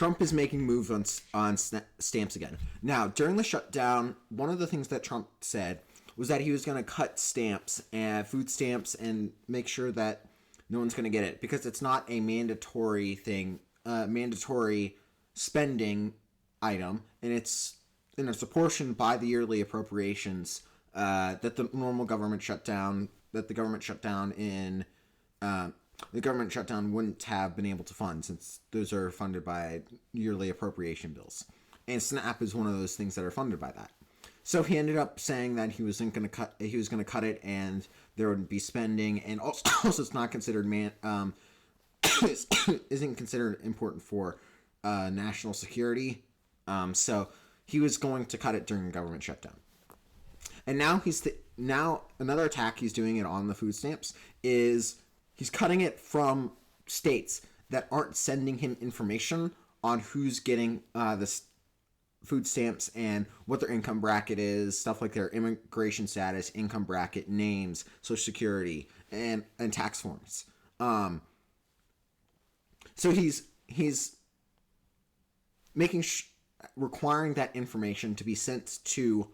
Trump is making moves on stamps again. Now, during the shutdown, one of the things that Trump said was that he was going to cut stamps and food stamps and make sure that no one's going to get it because it's not a mandatory thing, mandatory spending item, and it's apportioned by the yearly appropriations that the normal government shutdown in the government shutdown wouldn't have been able to fund, since those are funded by yearly appropriation bills. And SNAP is one of those things that are funded by that. So he ended up saying that he was going to cut it, and there would be spending, and also it's not considered isn't considered important for national security. So he was going to cut it during the government shutdown. And now now another attack he's doing it on the food stamps is he's cutting it from states that aren't sending him information on who's getting the food stamps and what their income bracket is, stuff like their immigration status, income bracket, names, social security, and tax forms. So he's making requiring that information to be sent to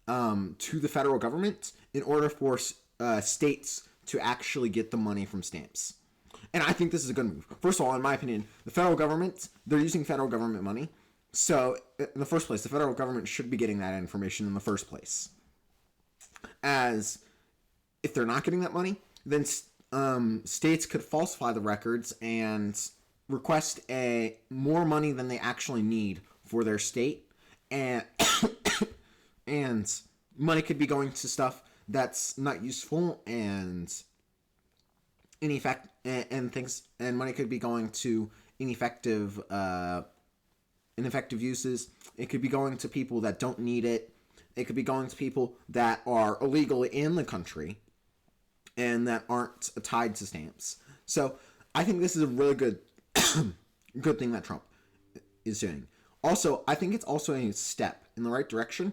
the federal government in order for states to actually get the money from stamps. And I think this is a good move. First of all, in my opinion, the federal government, they're using federal government money. So in the first place, the federal government should be getting that information in the first place. As if they're not getting that money, then states could falsify the records and request more money than they actually need for their state, and and money could be going to stuff that's not useful and ineffective, and money could be going to ineffective uses. It could be going to people that don't need it. It could be going to people that are illegally in the country and that aren't tied to stamps. So I think this is a really good thing that Trump is doing. Also, I think it's also a step in the right direction,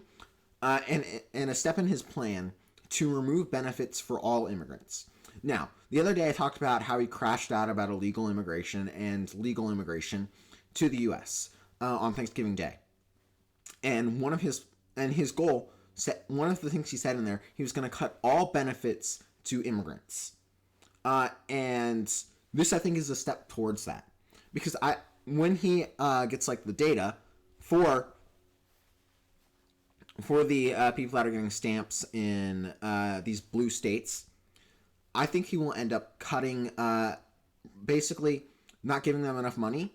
and a step in his plan to remove benefits for all immigrants. Now, the other day I talked about how he crashed out about illegal immigration and legal immigration to the U.S. On Thanksgiving Day, and one of the things he said in there, he was going to cut all benefits to immigrants, and this I think is a step towards that, because when he gets like the data for the people that are getting stamps in these blue states, I think he will end up cutting, basically not giving them enough money,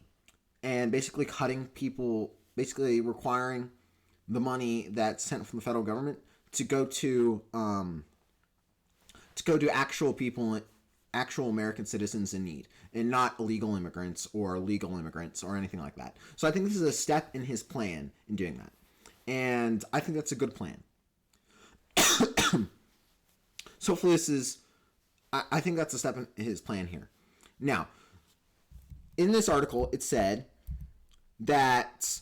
and basically cutting people, basically requiring the money that's sent from the federal government to go to actual people, actual American citizens in need, and not illegal immigrants or legal immigrants or anything like that. So I think this is a step in his plan in doing that, and I think that's a good plan. So hopefully this is, I think that's a step in his plan here. Now, in this article, it said that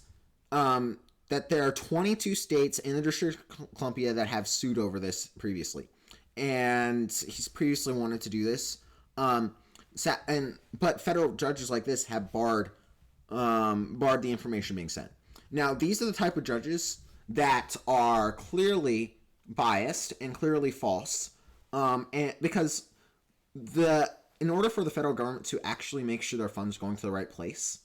that there are 22 states in the District of Columbia that have sued over this previously, and he's previously wanted to do this. But federal judges like this have barred the information being sent. Now, these are the type of judges that are clearly biased and clearly false, and because in order for the federal government to actually make sure their funds are going to the right place,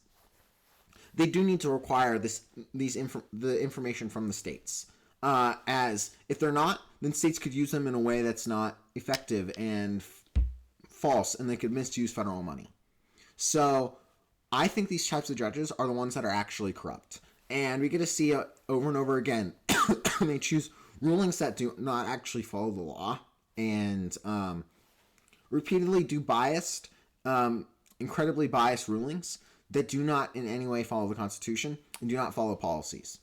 they do need to require the information from the states. As if they're not, then states could use them in a way that's not effective and false, and they could misuse federal money. So I think these types of judges are the ones that are actually corrupt. And we get to see it over and over again. They choose rulings that do not actually follow the law, and repeatedly do incredibly biased rulings that do not in any way follow the Constitution and do not follow policies.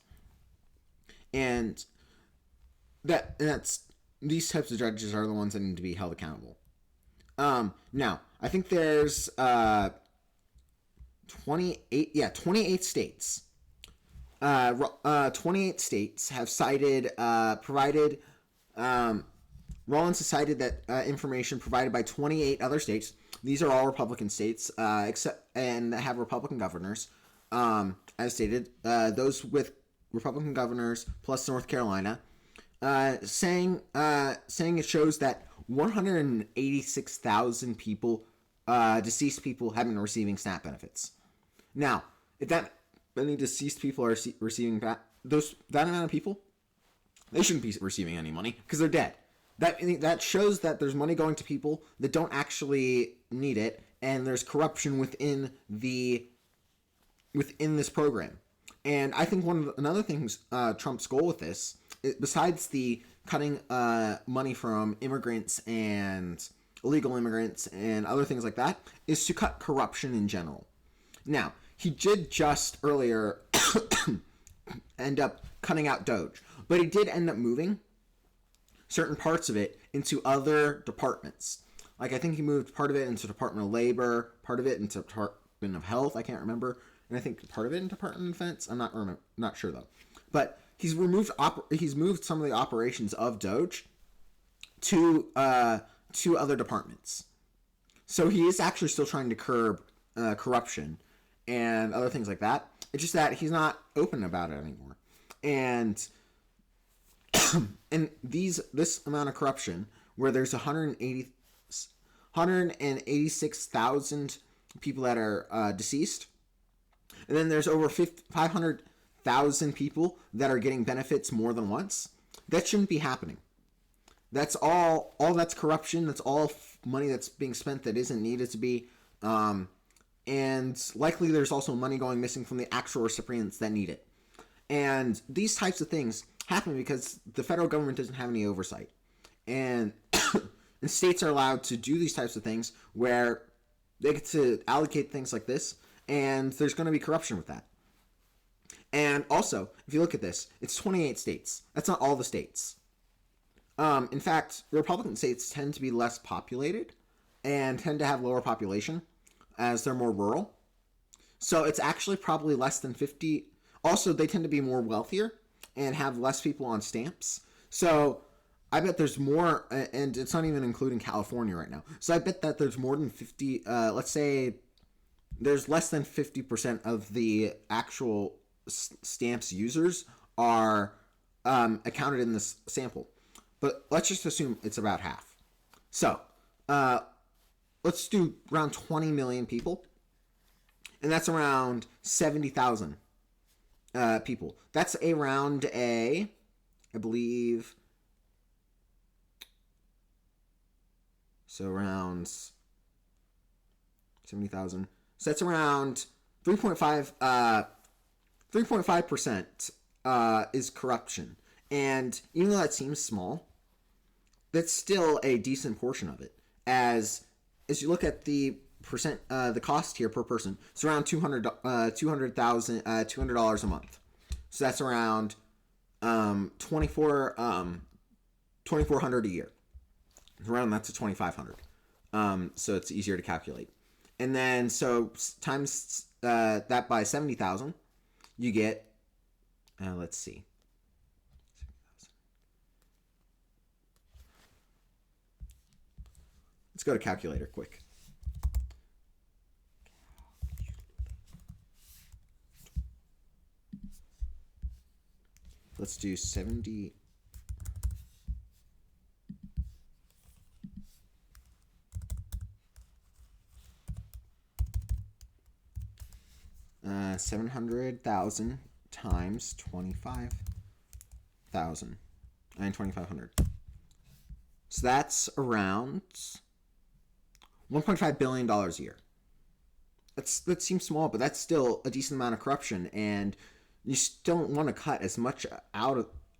And that's these types of judges are the ones that need to be held accountable. Now, I think there's 28 states. 28 states have provided. Rollins has cited that information provided by 28 other states. These are all Republican states, and that have Republican governors, as stated, those with Republican governors plus North Carolina, saying it shows that 186,000 people, deceased people, have been receiving SNAP benefits. Now, if that many deceased people are receiving that amount of people, they shouldn't be receiving any money because they're dead. That shows that there's money going to people that don't actually need it, and there's corruption within this program. And I think another thing's Trump's goal with this, besides the cutting money from immigrants and illegal immigrants and other things like that, is to cut corruption in general. Now, he did just earlier end up cutting out Doge, but he did end up moving certain parts of it into other departments. Like, I think he moved part of it into Department of Labor, part of it into Department of Health, I can't remember, and I think part of it in Department of Defense. I'm not sure though. But he's moved some of the operations of Doge to other departments. So he is actually still trying to curb corruption and other things like that. It's just that he's not open about it anymore. And this amount of corruption, where there's 186,000 people that are deceased, and then there's over 500,000 people that are getting benefits more than once, that shouldn't be happening. That's all that's corruption. That's all money that's being spent that isn't needed to be. And likely there's also money going missing from the actual recipients that need it. And these types of things happen because the federal government doesn't have any oversight. And, and states are allowed to do these types of things where they get to allocate things like this, and there's going to be corruption with that. And also, if you look at this, it's 28 states. That's not all the states. In fact, Republican states tend to be less populated and tend to have lower population as they're more rural. So it's actually probably less than 50. Also, they tend to be more wealthier and have less people on stamps. So I bet there's more, and it's not even including California right now. So I bet that there's more than 50, let's say there's less than 50% of the actual stamps users are accounted in this sample. But let's just assume it's about half. So let's do around 20 million people. And that's around 70,000 people. That's around I believe, so around 70,000. So that's around 3.5% is corruption. And even though that seems small, that's still a decent portion of it. As you look at the the cost here per person, it's around $200,000 a month. So that's around 2,400 a year. Around that to 2,500. So it's easier to calculate. And then so times that by 70,000, you get let's see. Let's go to calculator quick. Let's do 70. $700,000 times 25,000 and 2,500. So that's around $1.5 billion a year. That seems small, but that's still a decent amount of corruption, and you still want to cut as much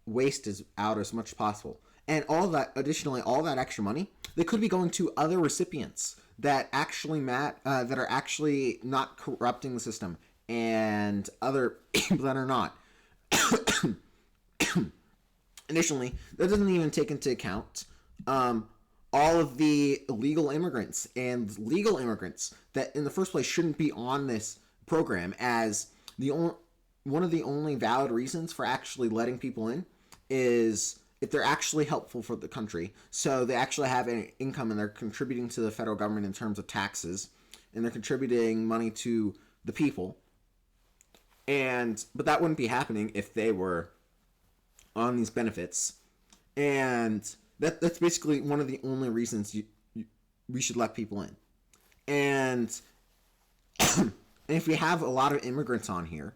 waste as much as possible. And all that, additionally, all that extra money, they could be going to other recipients that actually that are actually not corrupting the system, and other people that are not. Additionally, that doesn't even take into account all of the illegal immigrants and legal immigrants that in the first place shouldn't be on this program, as one of the only valid reasons for actually letting people in is if they're actually helpful for the country. So they actually have an income and they're contributing to the federal government in terms of taxes, and they're contributing money to the people. But that wouldn't be happening if they were on these benefits. And that's basically one of the only reasons we should let people in. And and if we have a lot of immigrants on here,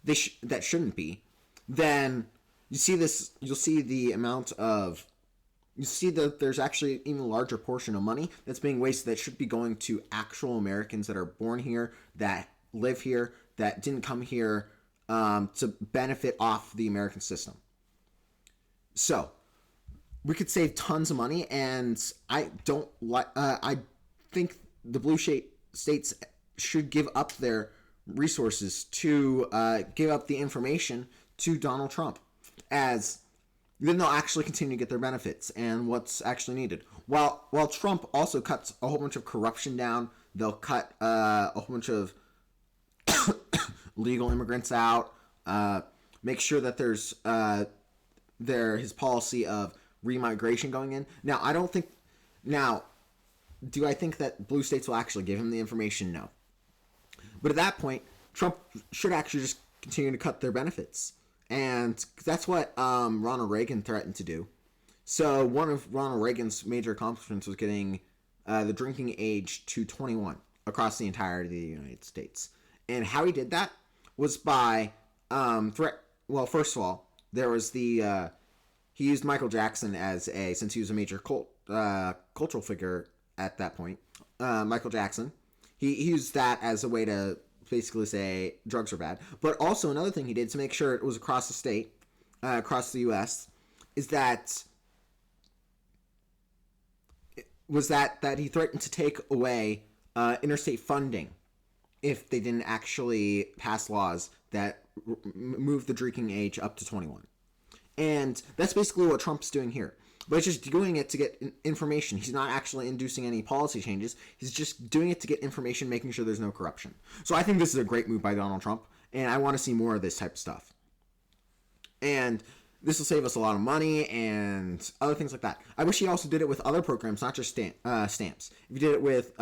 that shouldn't be, then you'll see the amount of, you see that there's actually an even larger portion of money that's being wasted that should be going to actual Americans that are born here, that live here, that didn't come here to benefit off the American system. So we could save tons of money, and I think the blue states should give up their resources to give up the information to Donald Trump, as then they'll actually continue to get their benefits and what's actually needed. While Trump also cuts a whole bunch of corruption down, they'll cut a whole bunch of legal immigrants out, make sure that there's his policy of remigration going in. Now, do I think that blue states will actually give him the information? No. But at that point, Trump should actually just continue to cut their benefits. And that's what Ronald Reagan threatened to do. So one of Ronald Reagan's major accomplishments was getting the drinking age to 21 across the entirety of the United States. And how he did that was by well, first of all, there was he used Michael Jackson since he was a major cultural figure at that point. Michael Jackson, he used that as a way to basically say drugs are bad. But also another thing he did to make sure it was across the state, across the U.S., is that he threatened to take away interstate funding if they didn't actually pass laws that move the drinking age up to 21. And that's basically what Trump's doing here. But he's just doing it to get information. He's not actually inducing any policy changes. He's just doing it to get information, making sure there's no corruption. So I think this is a great move by Donald Trump, and I want to see more of this type of stuff. And this will save us a lot of money and other things like that. I wish he also did it with other programs, not just stamps. If you did it with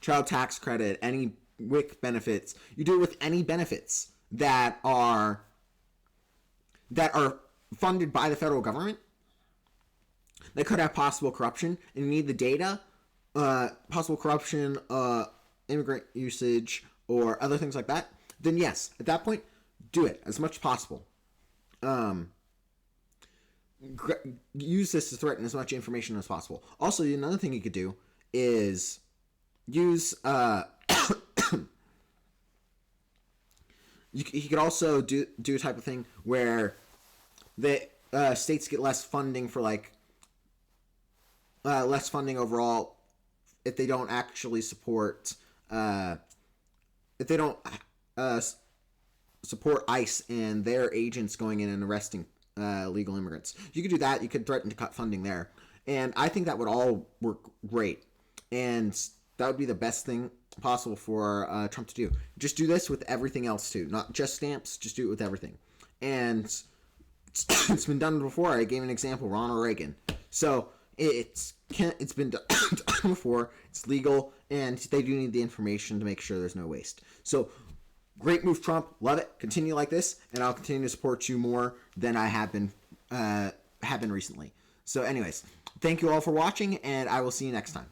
child tax credit, any WIC benefits, you do it with any benefits that are funded by the federal government that could have possible corruption, and you need the data, possible corruption, immigrant usage, or other things like that, then yes, at that point, do it as much as possible. Use this to threaten as much information as possible. Also, another thing you could do is use he could also do a type of thing where the states get less funding for less funding overall if they don't actually support if they don't support ICE and their agents going in and arresting illegal immigrants. You could do that. You could threaten to cut funding there, and I think that would all work great, and that would be the best thing possible for Trump to do. Just do this with everything else too, not just stamps. Just do it with everything, and it's been done before. I gave an example, Ronald Reagan. So it's been done before. It's legal, and they do need the information to make sure there's no waste. So great move, Trump. Love it. Continue like this, and I'll continue to support you more than I have been recently. So anyways, thank you all for watching, and I will see you next time.